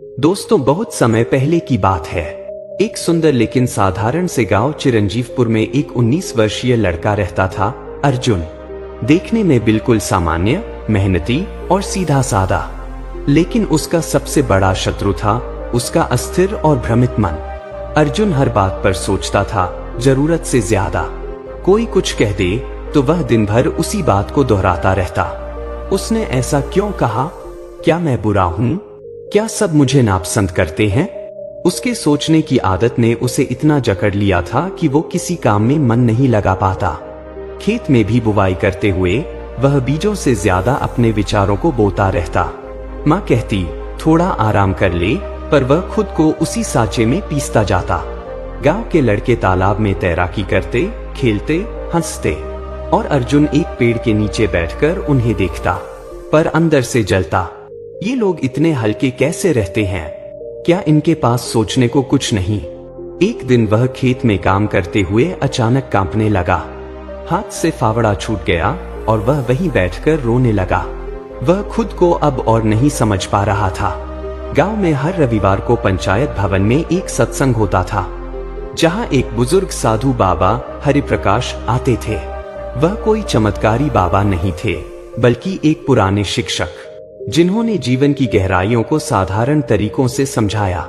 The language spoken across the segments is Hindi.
दोस्तों, बहुत समय पहले की बात है। एक सुंदर लेकिन साधारण से गांव चिरंजीवपुर में एक 19 वर्षीय लड़का रहता था, अर्जुन। देखने में बिल्कुल सामान्य, मेहनती और सीधा साधा, लेकिन उसका सबसे बड़ा शत्रु था उसका अस्थिर और भ्रमित मन। अर्जुन हर बात पर सोचता था, जरूरत से ज्यादा। कोई कुछ कह दे तो वह दिन भर उसी बात को दोहराता रहता। उसने ऐसा क्यों कहा? क्या मैं बुरा हूँ? क्या सब मुझे नापसंद करते हैं? उसके सोचने की आदत ने उसे इतना जकड़ लिया था कि वो किसी काम में मन नहीं लगा पाता। खेत में भी बुवाई करते हुए वह बीजों से ज्यादा अपने विचारों को बोता रहता। माँ कहती, थोड़ा आराम कर ले, पर वह खुद को उसी सांचे में पीसता जाता। गांव के लड़के तालाब में तैराकी करते, खेलते, हंसते, और अर्जुन एक पेड़ के नीचे बैठकर उन्हें देखता, पर अंदर से जलता। ये लोग इतने हल्के कैसे रहते हैं? क्या इनके पास सोचने को कुछ नहीं? एक दिन वह खेत में काम करते हुए अचानक कांपने लगा। हाथ से फावड़ा छूट गया और वह वहीं बैठकर रोने लगा। वह खुद को अब और नहीं समझ पा रहा था। गांव में हर रविवार को पंचायत भवन में एक सत्संग होता था, जहां एक बुजुर्ग साधु बाबा हरिप्रकाश आते थे। वह कोई चमत्कारी बाबा नहीं थे, बल्कि एक पुराने शिक्षक, जिन्होंने जीवन की गहराइयों को साधारण तरीकों से समझाया।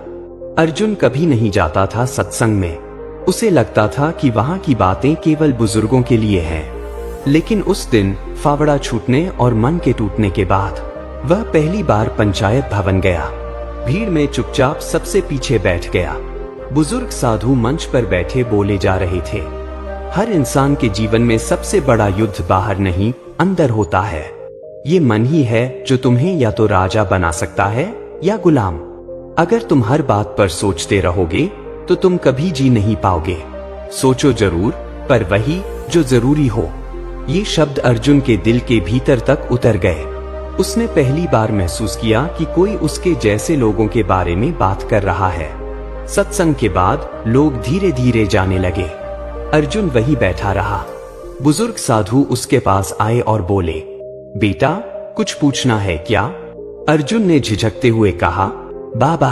अर्जुन कभी नहीं जाता था सत्संग में। उसे लगता था कि वहां की बातें केवल बुजुर्गों के लिए हैं। लेकिन उस दिन फावड़ा छूटने और मन के टूटने के बाद वह पहली बार पंचायत भवन गया। भीड़ में चुपचाप सबसे पीछे बैठ गया। बुजुर्ग साधु मंच पर बैठे बोले जा रहे थे, हर इंसान के जीवन में सबसे बड़ा युद्ध बाहर नहीं, अंदर होता है। ये मन ही है जो तुम्हें या तो राजा बना सकता है या गुलाम। अगर तुम हर बात पर सोचते रहोगे तो तुम कभी जी नहीं पाओगे। सोचो जरूर, पर वही जो जरूरी हो। ये शब्द अर्जुन के दिल के भीतर तक उतर गए। उसने पहली बार महसूस किया कि कोई उसके जैसे लोगों के बारे में बात कर रहा है। सत्संग के बाद लोग धीरे धीरे जाने लगे। अर्जुन वही बैठा रहा। बुजुर्ग साधु उसके पास आए और बोले, बेटा, कुछ पूछना है क्या? अर्जुन ने झिझकते हुए कहा, बाबा,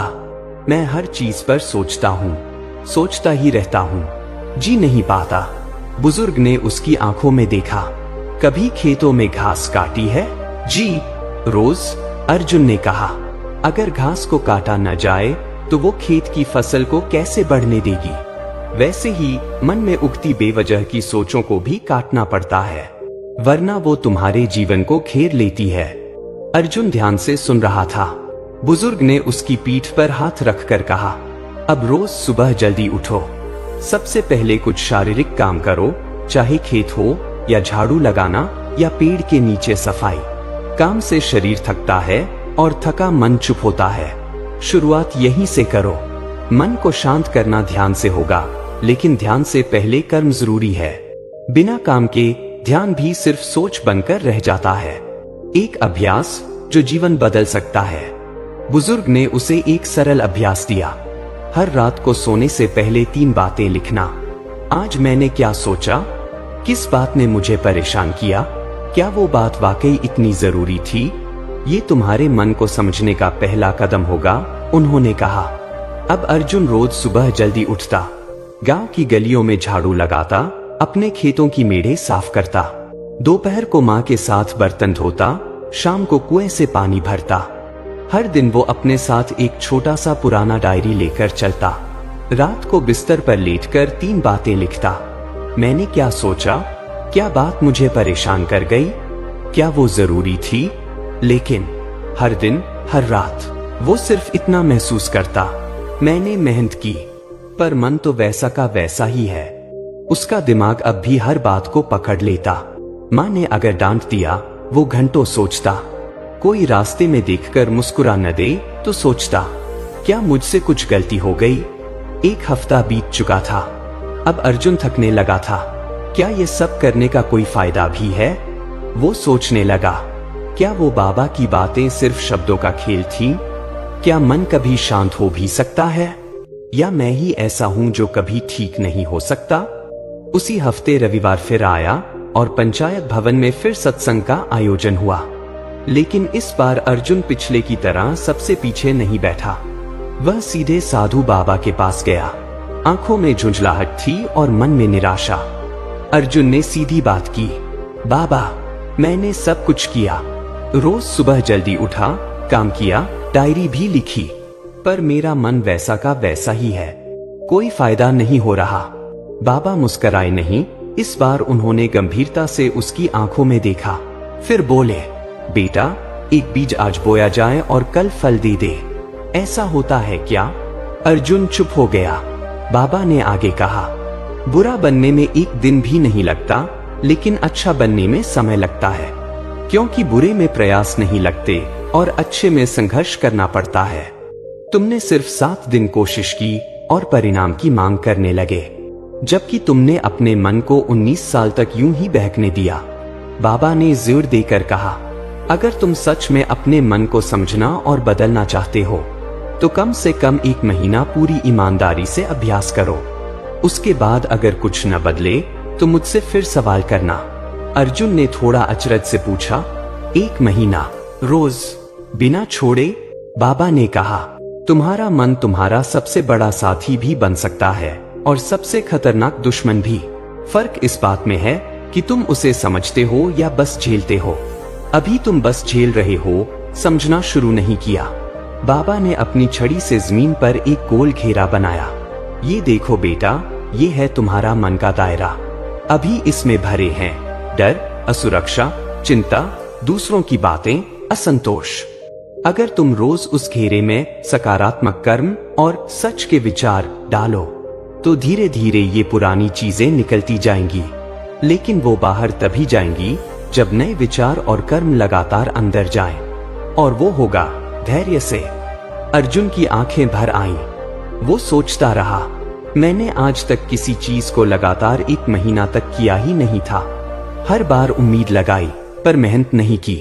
मैं हर चीज पर सोचता हूँ, सोचता ही रहता हूँ, जी नहीं पाता। बुजुर्ग ने उसकी आंखों में देखा। कभी खेतों में घास काटी है? जी, रोज, अर्जुन ने कहा। अगर घास को काटा न जाए तो वो खेत की फसल को कैसे बढ़ने देगी? वैसे ही मन में उगती बेवजह की सोचों को भी काटना पड़ता है, वरना वो तुम्हारे जीवन को घेर लेती है। अर्जुन ध्यान से सुन रहा था। बुजुर्ग ने उसकी पीठ पर हाथ रखकर कहा, अब रोज सुबह जल्दी उठो। सबसे पहले कुछ शारीरिक काम करो, चाहे खेत हो या झाड़ू लगाना या पेड़ के नीचे सफाई। काम से शरीर थकता है और थका मन चुप होता है। शुरुआत यहीं से करो। मन को शांत करना ध्यान से होगा, लेकिन ध्यान से पहले कर्म जरूरी है। बिना काम के ध्यान भी सिर्फ सोच बनकर रह जाता है। एक अभ्यास जो जीवन बदल सकता है। बुजुर्ग ने उसे एक सरल अभ्यास दिया। हर रात को सोने से पहले 3 बातें लिखना। आज मैंने क्या सोचा? किस बात ने मुझे परेशान किया? क्या वो बात वाकई इतनी जरूरी थी? ये तुम्हारे मन को समझने का पहला कदम होगा, उन्होंने कहा। अब अर्जुन रोज सुबह जल्दी उठता, गांव की गलियों में झाड़ू लगाता, अपने खेतों की मेढ़े साफ करता, दोपहर को माँ के साथ बर्तन धोता, शाम को कुएं से पानी भरता। हर दिन वो अपने साथ एक छोटा सा पुराना डायरी लेकर चलता। रात को बिस्तर पर लेटकर 3 बातें लिखता। मैंने क्या सोचा? क्या बात मुझे परेशान कर गई? क्या वो जरूरी थी? लेकिन हर दिन, हर रात वो सिर्फ इतना महसूस करता, मैंने मेहनत की, पर मन तो वैसा का वैसा ही है। उसका दिमाग अब भी हर बात को पकड़ लेता। माँ ने अगर डांट दिया, वो घंटों सोचता। कोई रास्ते में देखकर मुस्कुरा न दे तो सोचता, क्या मुझसे कुछ गलती हो गई? 1 हफ्ता बीत चुका था। अब अर्जुन थकने लगा था। क्या ये सब करने का कोई फायदा भी है? वो सोचने लगा, क्या वो बाबा की बातें सिर्फ शब्दों का खेल थी? क्या मन कभी शांत हो भी सकता है? या मैं ही ऐसा हूं जो कभी ठीक नहीं हो सकता? उसी हफ्ते रविवार फिर आया और पंचायत भवन में फिर सत्संग का आयोजन हुआ। लेकिन इस बार अर्जुन पिछले की तरह सबसे पीछे नहीं बैठा। वह सीधे साधु बाबा के पास गया। आंखों में झुंझलाहट थी और मन में निराशा। अर्जुन ने सीधी बात की, बाबा, मैंने सब कुछ किया। रोज सुबह जल्दी उठा, काम किया, डायरी भी लिखी, पर मेरा मन वैसा का वैसा ही है। कोई फायदा नहीं हो रहा। बाबा मुस्कराए नहीं। इस बार उन्होंने गंभीरता से उसकी आंखों में देखा। फिर बोले, बेटा, एक बीज आज बोया जाए और कल फल दे दे। ऐसा होता है क्या? अर्जुन चुप हो गया। बाबा ने आगे कहा, बुरा बनने में एक दिन भी नहीं लगता, लेकिन अच्छा बनने में समय लगता है, क्योंकि बुरे में प्रयास नहीं लगते और अच्छे में संघर्ष करना पड़ता है। तुमने सिर्फ 7 दिन कोशिश की और परिणाम की मांग करने लगे, जबकि तुमने अपने मन को 19 साल तक यूं ही बहकने दिया। बाबा ने जोर देकर कहा, अगर तुम सच में अपने मन को समझना और बदलना चाहते हो, तो कम से कम 1 महीना पूरी ईमानदारी से अभ्यास करो। उसके बाद अगर कुछ न बदले तो मुझसे फिर सवाल करना। अर्जुन ने थोड़ा अचरज से पूछा, 1 महीना रोज बिना छोड़े? बाबा ने कहा, तुम्हारा मन तुम्हारा सबसे बड़ा साथी भी बन सकता है और सबसे खतरनाक दुश्मन भी। फर्क इस बात में है कि तुम उसे समझते हो या बस झेलते हो। अभी तुम बस झेल रहे हो, समझना शुरू नहीं किया। बाबा ने अपनी छड़ी से जमीन पर एक गोल घेरा बनाया। ये देखो बेटा, ये है तुम्हारा मन का दायरा। अभी इसमें भरे हैं डर, असुरक्षा, चिंता, दूसरों की बातें, असंतोष। अगर तुम रोज उस घेरे में सकारात्मक कर्म और सच के विचार डालो, तो धीरे धीरे ये पुरानी चीजें निकलती जाएंगी। लेकिन वो बाहर तभी जाएंगी जब नए विचार और कर्म लगातार अंदर जाएं, और वो होगा धैर्य से। अर्जुन की आंखें भर आईं। वो सोचता रहा, मैंने आज तक किसी चीज को लगातार 1 महीना तक किया ही नहीं था। हर बार उम्मीद लगाई पर मेहनत नहीं की।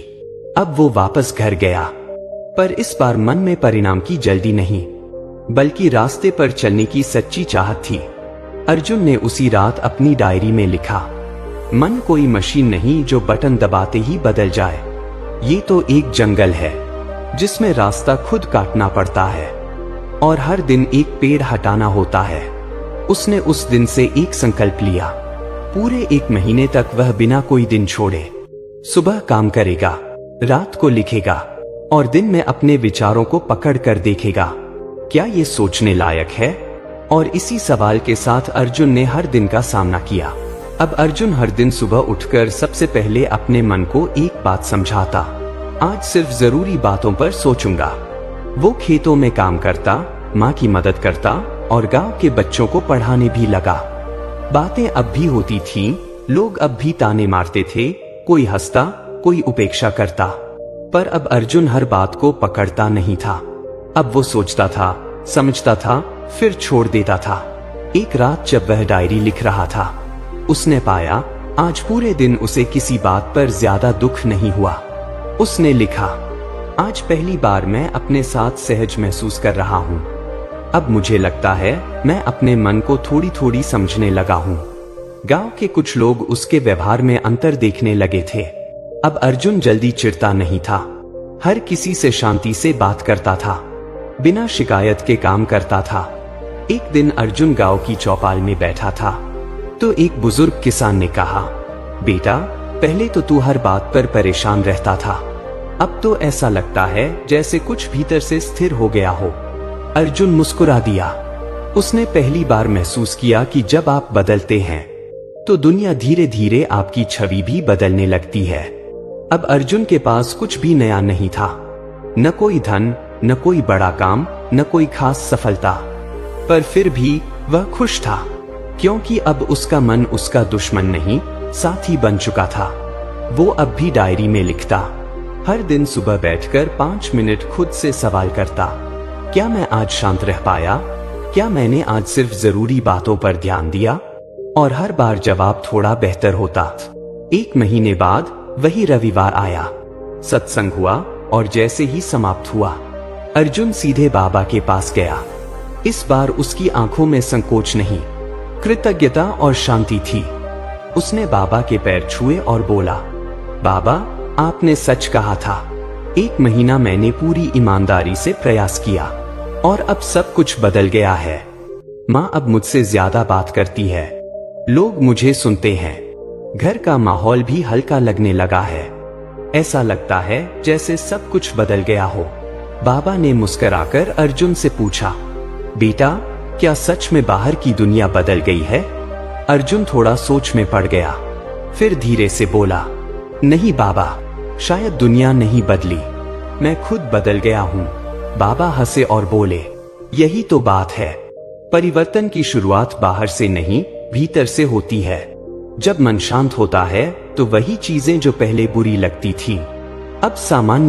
अब वो वापस घर गया, पर इस बार मन में परिणाम की जल्दी नहीं, बल्कि रास्ते पर चलने की सच्ची चाहत थी। अर्जुन ने उसी रात अपनी डायरी में लिखा, मन कोई मशीन नहीं जो बटन दबाते ही बदल जाए। ये तो एक जंगल है जिसमें रास्ता खुद काटना पड़ता है और हर दिन एक पेड़ हटाना होता है। उसने उस दिन से एक संकल्प लिया, पूरे 1 महीने तक वह बिना कोई दिन छोड़े सुबह काम करेगा, रात को लिखेगा और दिन में अपने विचारों को पकड़ कर देखेगा, क्या ये सोचने लायक है? और इसी सवाल के साथ अर्जुन ने हर दिन का सामना किया। अब अर्जुन हर दिन सुबह उठकर सबसे पहले अपने मन को एक बात समझाता, आज सिर्फ जरूरी बातों पर सोचूंगा। वो खेतों में काम करता, माँ की मदद करता और गांव के बच्चों को पढ़ाने भी लगा। बातें अब भी होती थीं, लोग अब भी ताने मारते थे, कोई हंसता, कोई उपेक्षा करता, पर अब अर्जुन हर बात को पकड़ता नहीं था। अब वो सोचता था, समझता था, फिर छोड़ देता था। एक रात जब वह डायरी लिख रहा था, उसने पाया आज पूरे दिन उसे किसी बात पर ज्यादा दुख नहीं हुआ। उसने लिखा, आज पहली बार मैं अपने साथ सहज महसूस कर रहा हूँ। अब मुझे लगता है मैं अपने मन को थोड़ी थोड़ी समझने लगा हूँ। गांव के कुछ लोग उसके व्यवहार में अंतर देखने लगे थे। अब अर्जुन जल्दी चिढ़ता नहीं था, हर किसी से शांति से बात करता था, बिना शिकायत के काम करता था। एक दिन अर्जुन गांव की चौपाल में बैठा था तो एक बुजुर्ग किसान ने कहा, बेटा, पहले तो तू हर बात पर परेशान रहता था, अब तो ऐसा लगता है जैसे कुछ भीतर से स्थिर हो गया हो। अर्जुन मुस्कुरा दिया। उसने पहली बार महसूस किया कि जब आप बदलते हैं तो दुनिया धीरे धीरे आपकी छवि भी बदलने लगती है। अब अर्जुन के पास कुछ भी नया नहीं था, न कोई धन, न कोई बड़ा काम, न कोई खास सफलता, पर फिर भी वह खुश था, क्योंकि अब उसका मन उसका दुश्मन नहीं, साथी बन चुका था। वो अब भी डायरी में लिखता, हर दिन सुबह बैठकर 5 मिनट खुद से सवाल करता, क्या मैं आज शांत रह पाया? क्या मैंने आज सिर्फ जरूरी बातों पर ध्यान दिया? और हर बार जवाब थोड़ा बेहतर होता। 1 महीने बाद वही रविवार आया, सत्संग हुआ और जैसे ही समाप्त हुआ, अर्जुन सीधे बाबा के पास गया। इस बार उसकी आंखों में संकोच नहीं, कृतज्ञता और शांति थी। उसने बाबा के पैर छुए और बोला, बाबा, आपने सच कहा था, 1 महीना मैंने पूरी ईमानदारी से प्रयास किया और अब सब कुछ बदल गया है। माँ अब मुझसे ज्यादा बात करती है, लोग मुझे सुनते हैं, घर का माहौल भी हल्का लगने लगा है। ऐसा लगता है जैसे सब कुछ बदल गया हो। बाबा ने मुस्कुराकर अर्जुन से पूछा, बेटा क्या सच में बाहर की दुनिया बदल गई है? अर्जुन थोड़ा सोच में पड़ गया, फिर धीरे से बोला, नहीं बाबा, शायद दुनिया नहीं बदली, मैं खुद बदल गया हूँ। बाबा हंसे और बोले, यही तो बात है, परिवर्तन की शुरुआत बाहर से नहीं भीतर से होती है। जब मन शांत होता है तो वही चीजें जो पहले बुरी लगती थी अब सामान्य